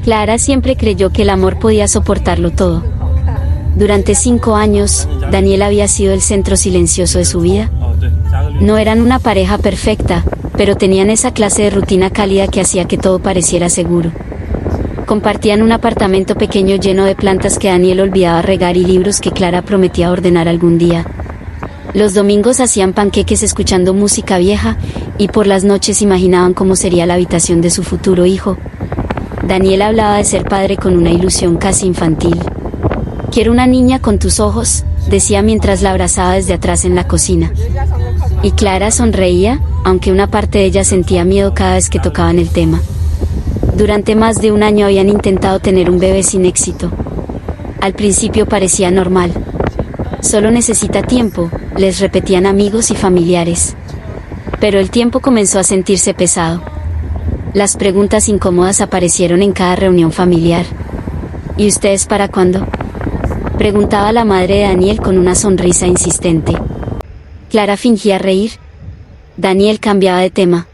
Clara siempre creyó que el amor podía soportarlo todo. Durante 5 años, Daniel había sido el centro silencioso de su vida. No eran una pareja perfecta, pero tenían esa clase de rutina cálida que hacía que todo pareciera seguro. Compartían un apartamento pequeño lleno de plantas que Daniel olvidaba regar y libros que Clara prometía ordenar algún día. Los domingos hacían panqueques escuchando música vieja, y por las noches imaginaban cómo sería la habitación de su futuro hijo. Daniel hablaba de ser padre con una ilusión casi infantil. «Quiero una niña con tus ojos», decía mientras la abrazaba desde atrás en la cocina. Y Clara sonreía, aunque una parte de ella sentía miedo cada vez que tocaban el tema. Durante más de un año habían intentado tener un bebé sin éxito. Al principio parecía normal. «Solo necesita tiempo», les repetían amigos y familiares. Pero el tiempo comenzó a sentirse pesado. Las preguntas incómodas aparecieron en cada reunión familiar. «¿Y ustedes para cuándo?», preguntaba la madre de Daniel con una sonrisa insistente. Clara fingía reír. Daniel cambiaba de tema.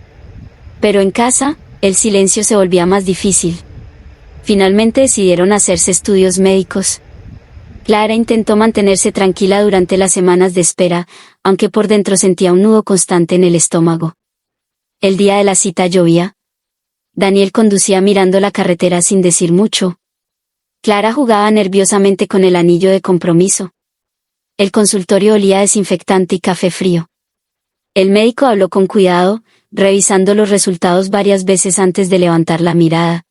Pero en casa, el silencio se volvía más difícil. Finalmente decidieron hacerse estudios médicos. Clara intentó mantenerse tranquila durante las semanas de espera, aunque por dentro sentía un nudo constante en el estómago. El día de la cita llovía. Daniel conducía mirando la carretera sin decir mucho. Clara jugaba nerviosamente con el anillo de compromiso. El consultorio olía a desinfectante y café frío. El médico habló con cuidado, revisando los resultados varias veces antes de levantar la mirada.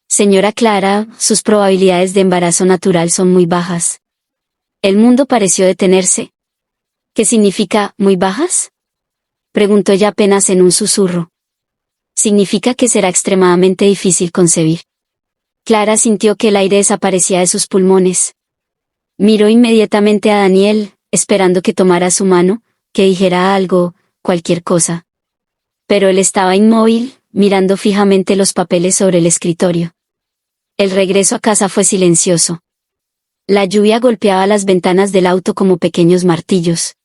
«Señora Clara, sus probabilidades de embarazo natural son muy bajas». El mundo pareció detenerse. «¿Qué significa, muy bajas?», preguntó ella apenas en un susurro. «Significa que será extremadamente difícil concebir». Clara sintió que el aire desaparecía de sus pulmones. Miró inmediatamente a Daniel, esperando que tomara su mano, que dijera algo, cualquier cosa. Pero él estaba inmóvil, mirando fijamente los papeles sobre el escritorio. El regreso a casa fue silencioso. La lluvia golpeaba las ventanas del auto como pequeños martillos.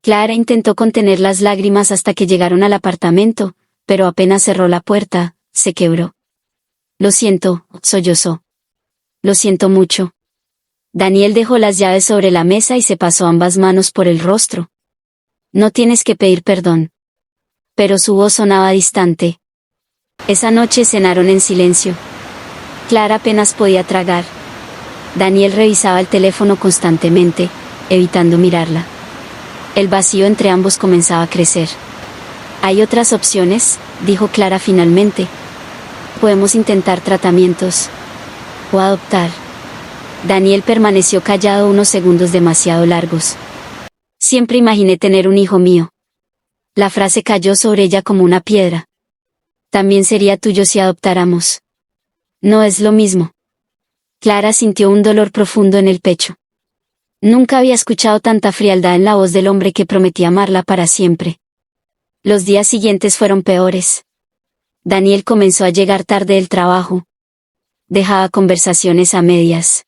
Clara intentó contener las lágrimas hasta que llegaron al apartamento, pero apenas cerró la puerta, se quebró. «Lo siento», sollozó. «Lo siento mucho». Daniel dejó las llaves sobre la mesa y se pasó ambas manos por el rostro. «No tienes que pedir perdón». Pero su voz sonaba distante. Esa noche cenaron en silencio. Clara apenas podía tragar. Daniel revisaba el teléfono constantemente, evitando mirarla. El vacío entre ambos comenzaba a crecer. «Hay otras opciones», dijo Clara finalmente. «Podemos intentar tratamientos. O adoptar». Daniel permaneció callado unos segundos demasiado largos. «Siempre imaginé tener un hijo mío». La frase cayó sobre ella como una piedra. «También sería tuyo si adoptáramos». «No es lo mismo». Clara sintió un dolor profundo en el pecho. Nunca había escuchado tanta frialdad en la voz del hombre que prometía amarla para siempre. Los días siguientes fueron peores. Daniel comenzó a llegar tarde del trabajo. Dejaba conversaciones a medias.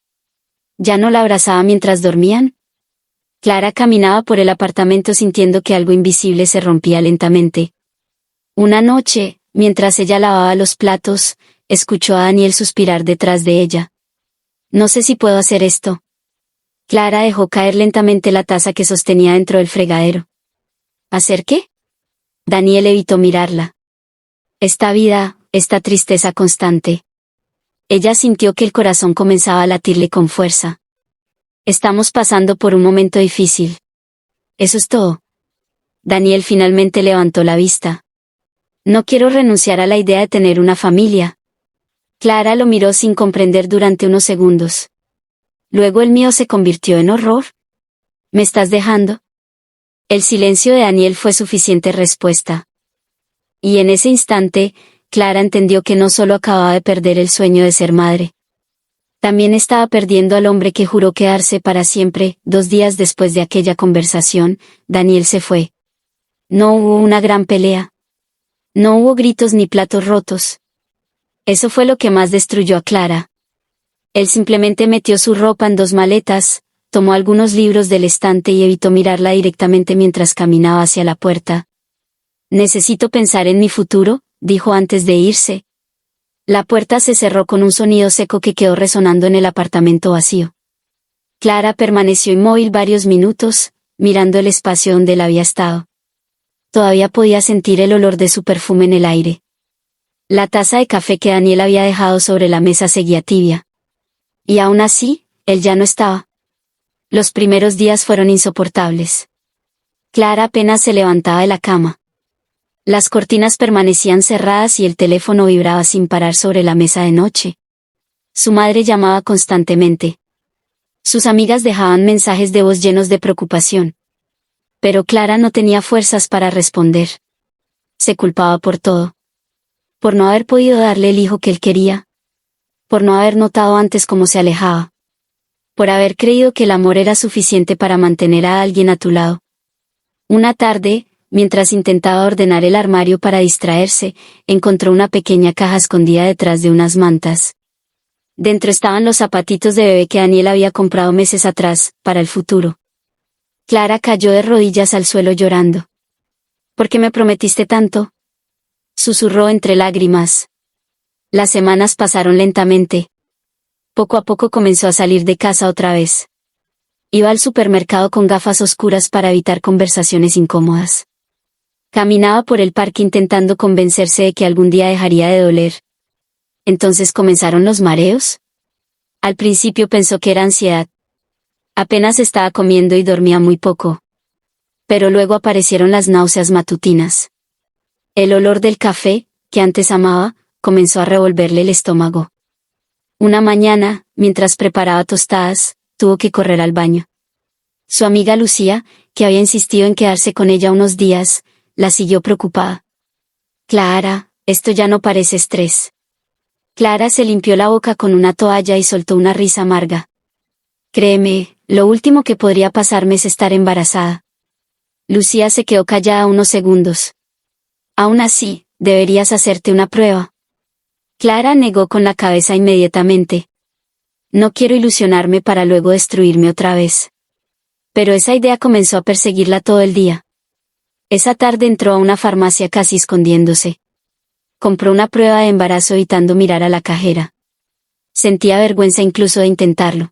¿Ya no la abrazaba mientras dormían? Clara caminaba por el apartamento sintiendo que algo invisible se rompía lentamente. Una noche, mientras ella lavaba los platos, escuchó a Daniel suspirar detrás de ella. «No sé si puedo hacer esto». Clara dejó caer lentamente la taza que sostenía dentro del fregadero. «¿Hacer qué?». Daniel evitó mirarla. «Esta vida, esta tristeza constante». Ella sintió que el corazón comenzaba a latirle con fuerza. «Estamos pasando por un momento difícil». «Eso es todo». Daniel finalmente levantó la vista. «No quiero renunciar a la idea de tener una familia». Clara lo miró sin comprender durante unos segundos. Luego el miedo se convirtió en horror. «¿Me estás dejando?». El silencio de Daniel fue suficiente respuesta. Y en ese instante, Clara entendió que no solo acababa de perder el sueño de ser madre. También estaba perdiendo al hombre que juró quedarse para siempre. 2 días después de aquella conversación, Daniel se fue. No hubo una gran pelea. No hubo gritos ni platos rotos. Eso fue lo que más destruyó a Clara. Él simplemente metió su ropa en 2 maletas, tomó algunos libros del estante y evitó mirarla directamente mientras caminaba hacia la puerta. «Necesito pensar en mi futuro», dijo antes de irse. La puerta se cerró con un sonido seco que quedó resonando en el apartamento vacío. Clara permaneció inmóvil varios minutos, mirando el espacio donde él había estado. Todavía podía sentir el olor de su perfume en el aire. La taza de café que Daniel había dejado sobre la mesa seguía tibia. Y aún así, él ya no estaba. Los primeros días fueron insoportables. Clara apenas se levantaba de la cama. Las cortinas permanecían cerradas y el teléfono vibraba sin parar sobre la mesa de noche. Su madre llamaba constantemente. Sus amigas dejaban mensajes de voz llenos de preocupación. Pero Clara no tenía fuerzas para responder. Se culpaba por todo. Por no haber podido darle el hijo que él quería. Por no haber notado antes cómo se alejaba. Por haber creído que el amor era suficiente para mantener a alguien a tu lado. Una tarde, mientras intentaba ordenar el armario para distraerse, encontró una pequeña caja escondida detrás de unas mantas. Dentro estaban los zapatitos de bebé que Daniel había comprado meses atrás, para el futuro. Clara cayó de rodillas al suelo llorando. ¿Por qué me prometiste tanto?, susurró entre lágrimas. Las semanas pasaron lentamente. Poco a poco comenzó a salir de casa otra vez. Iba al supermercado con gafas oscuras para evitar conversaciones incómodas. Caminaba por el parque intentando convencerse de que algún día dejaría de doler. Entonces comenzaron los mareos. Al principio pensó que era ansiedad. Apenas estaba comiendo y dormía muy poco. Pero luego aparecieron las náuseas matutinas. El olor del café, que antes amaba, comenzó a revolverle el estómago. Una mañana, mientras preparaba tostadas, tuvo que correr al baño. Su amiga Lucía, que había insistido en quedarse con ella unos días, la siguió preocupada. Clara, esto ya no parece estrés. Clara se limpió la boca con una toalla y soltó una risa amarga. Créeme, lo último que podría pasarme es estar embarazada. Lucía se quedó callada unos segundos. Aún así, deberías hacerte una prueba. Clara negó con la cabeza inmediatamente. No quiero ilusionarme para luego destruirme otra vez. Pero esa idea comenzó a perseguirla todo el día. Esa tarde entró a una farmacia casi escondiéndose. Compró una prueba de embarazo evitando mirar a la cajera. Sentía vergüenza incluso de intentarlo.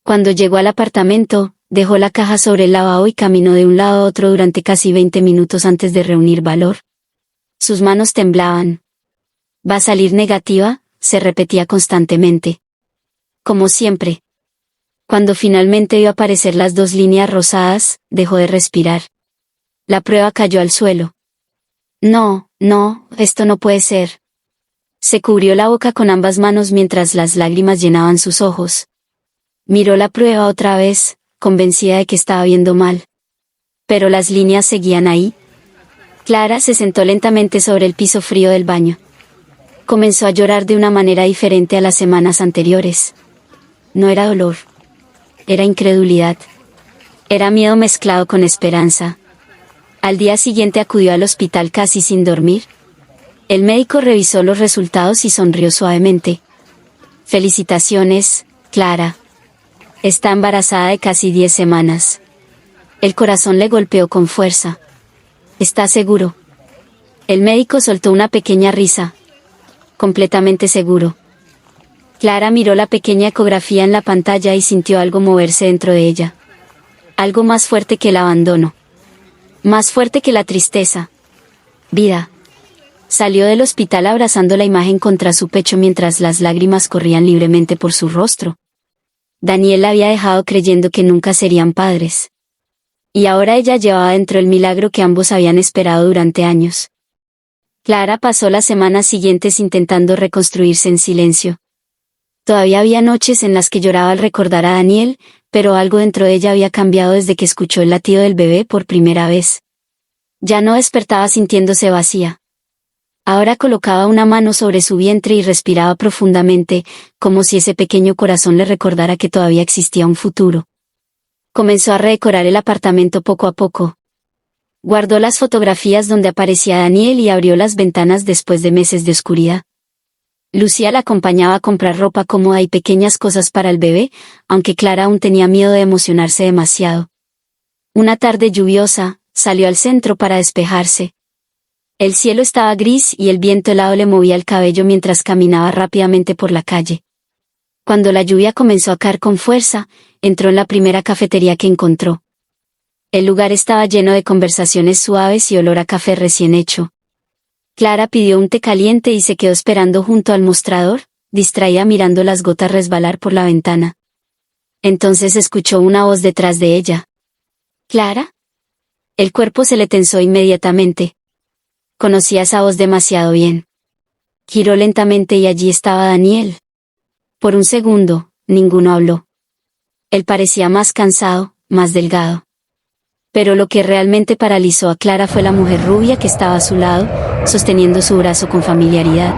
Cuando llegó al apartamento, dejó la caja sobre el lavabo y caminó de un lado a otro durante casi 20 minutos antes de reunir valor. Sus manos temblaban. ¿Va a salir negativa?, se repetía constantemente. Como siempre. Cuando finalmente vio aparecer las 2 líneas rosadas, dejó de respirar. La prueba cayó al suelo. No, esto no puede ser. Se cubrió la boca con ambas manos mientras las lágrimas llenaban sus ojos. Miró la prueba otra vez, convencida de que estaba viendo mal. Pero las líneas seguían ahí. Clara se sentó lentamente sobre el piso frío del baño. Comenzó a llorar de una manera diferente a las semanas anteriores. No era dolor. Era incredulidad. Era miedo mezclado con esperanza. Al día siguiente acudió al hospital casi sin dormir. El médico revisó los resultados y sonrió suavemente. Felicitaciones, Clara. Está embarazada de casi 10 semanas. El corazón le golpeó con fuerza. ¿Está seguro? El médico soltó una pequeña risa. Completamente seguro. Clara miró la pequeña ecografía en la pantalla y sintió algo moverse dentro de ella. Algo más fuerte que el abandono. Más fuerte que la tristeza. Vida. Salió del hospital abrazando la imagen contra su pecho mientras las lágrimas corrían libremente por su rostro. Daniel la había dejado creyendo que nunca serían padres. Y ahora ella llevaba dentro el milagro que ambos habían esperado durante años. Clara pasó las semanas siguientes intentando reconstruirse en silencio. Todavía había noches en las que lloraba al recordar a Daniel, pero algo dentro de ella había cambiado desde que escuchó el latido del bebé por primera vez. Ya no despertaba sintiéndose vacía. Ahora colocaba una mano sobre su vientre y respiraba profundamente, como si ese pequeño corazón le recordara que todavía existía un futuro. Comenzó a redecorar el apartamento poco a poco. Guardó las fotografías donde aparecía Daniel y abrió las ventanas después de meses de oscuridad. Lucía la acompañaba a comprar ropa cómoda y pequeñas cosas para el bebé, aunque Clara aún tenía miedo de emocionarse demasiado. Una tarde lluviosa, salió al centro para despejarse. El cielo estaba gris y el viento helado le movía el cabello mientras caminaba rápidamente por la calle. Cuando la lluvia comenzó a caer con fuerza, entró en la primera cafetería que encontró. El lugar estaba lleno de conversaciones suaves y olor a café recién hecho. Clara pidió un té caliente y se quedó esperando junto al mostrador, distraída mirando las gotas resbalar por la ventana. Entonces escuchó una voz detrás de ella. ¿Clara? El cuerpo se le tensó inmediatamente. Conocía esa voz demasiado bien. Giró lentamente y allí estaba Daniel. Por un segundo, ninguno habló. Él parecía más cansado, más delgado. Pero lo que realmente paralizó a Clara fue la mujer rubia que estaba a su lado, sosteniendo su brazo con familiaridad.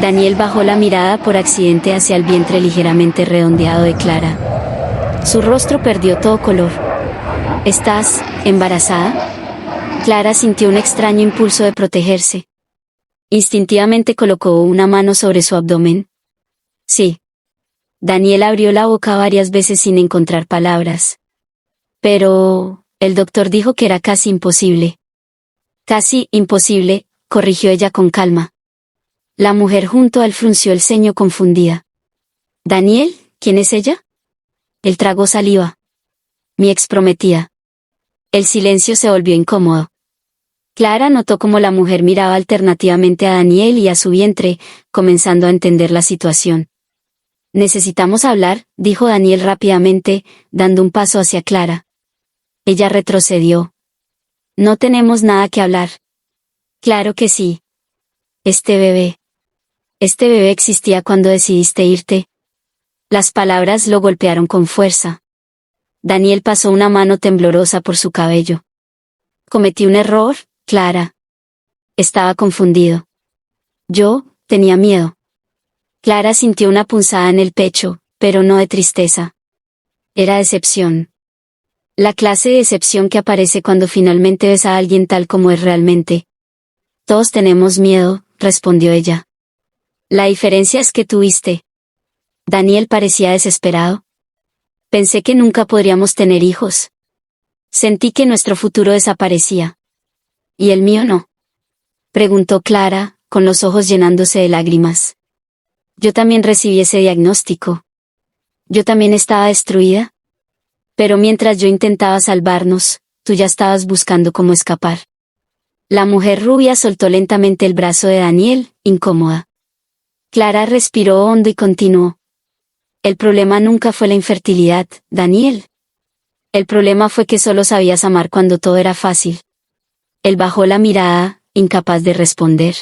Daniel bajó la mirada por accidente hacia el vientre ligeramente redondeado de Clara. Su rostro perdió todo color. ¿Estás embarazada? Clara sintió un extraño impulso de protegerse. Instintivamente colocó una mano sobre su abdomen. Sí. Daniel abrió la boca varias veces sin encontrar palabras. Pero el doctor dijo que era casi imposible. Casi imposible, corrigió ella con calma. La mujer junto a él frunció el ceño confundida. ¿Daniel? ¿Quién es ella? Él tragó saliva. Mi exprometida. El silencio se volvió incómodo. Clara notó cómo la mujer miraba alternativamente a Daniel y a su vientre, comenzando a entender la situación. Necesitamos hablar, dijo Daniel rápidamente, dando un paso hacia Clara. Ella retrocedió. No tenemos nada que hablar. Claro que sí. Este bebé existía cuando decidiste irte. Las palabras lo golpearon con fuerza. Daniel pasó una mano temblorosa por su cabello. Cometí un error, Clara. Estaba confundido. Yo tenía miedo. Clara sintió una punzada en el pecho, pero no de tristeza. Era decepción. La clase de decepción que aparece cuando finalmente ves a alguien tal como es realmente. Todos tenemos miedo, respondió ella. La diferencia es que tuviste. Daniel parecía desesperado. Pensé que nunca podríamos tener hijos. Sentí que nuestro futuro desaparecía. ¿Y el mío no? Preguntó Clara, con los ojos llenándose de lágrimas. Yo también recibí ese diagnóstico. Yo también estaba destruida. Pero mientras yo intentaba salvarnos, tú ya estabas buscando cómo escapar. La mujer rubia soltó lentamente el brazo de Daniel, incómoda. Clara respiró hondo y continuó. El problema nunca fue la infertilidad, Daniel. El problema fue que solo sabías amar cuando todo era fácil. Él bajó la mirada, incapaz de responder.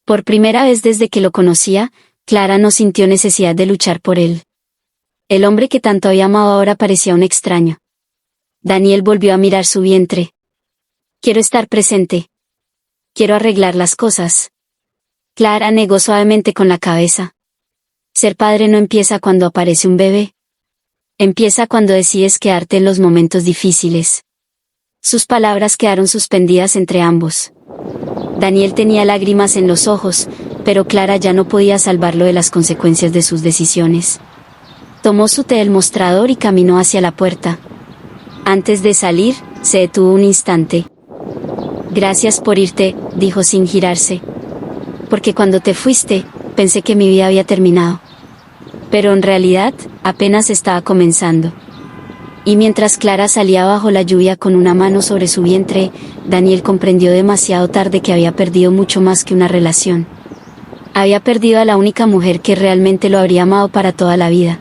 Por primera vez desde que lo conocía, Clara no sintió necesidad de luchar por él. El hombre que tanto había amado ahora parecía un extraño. Daniel volvió a mirar su vientre. Quiero estar presente. Quiero arreglar las cosas. Clara negó suavemente con la cabeza. Ser padre no empieza cuando aparece un bebé. Empieza cuando decides quedarte en los momentos difíciles. Sus palabras quedaron suspendidas entre ambos. Daniel tenía lágrimas en los ojos, pero Clara ya no podía salvarlo de las consecuencias de sus decisiones. Tomó su té del mostrador y caminó hacia la puerta. Antes de salir, se detuvo un instante. Gracias por irte, dijo sin girarse. Porque cuando te fuiste, pensé que mi vida había terminado. Pero en realidad, apenas estaba comenzando. Y mientras Clara salía bajo la lluvia con una mano sobre su vientre, Daniel comprendió demasiado tarde que había perdido mucho más que una relación. Había perdido a la única mujer que realmente lo habría amado para toda la vida.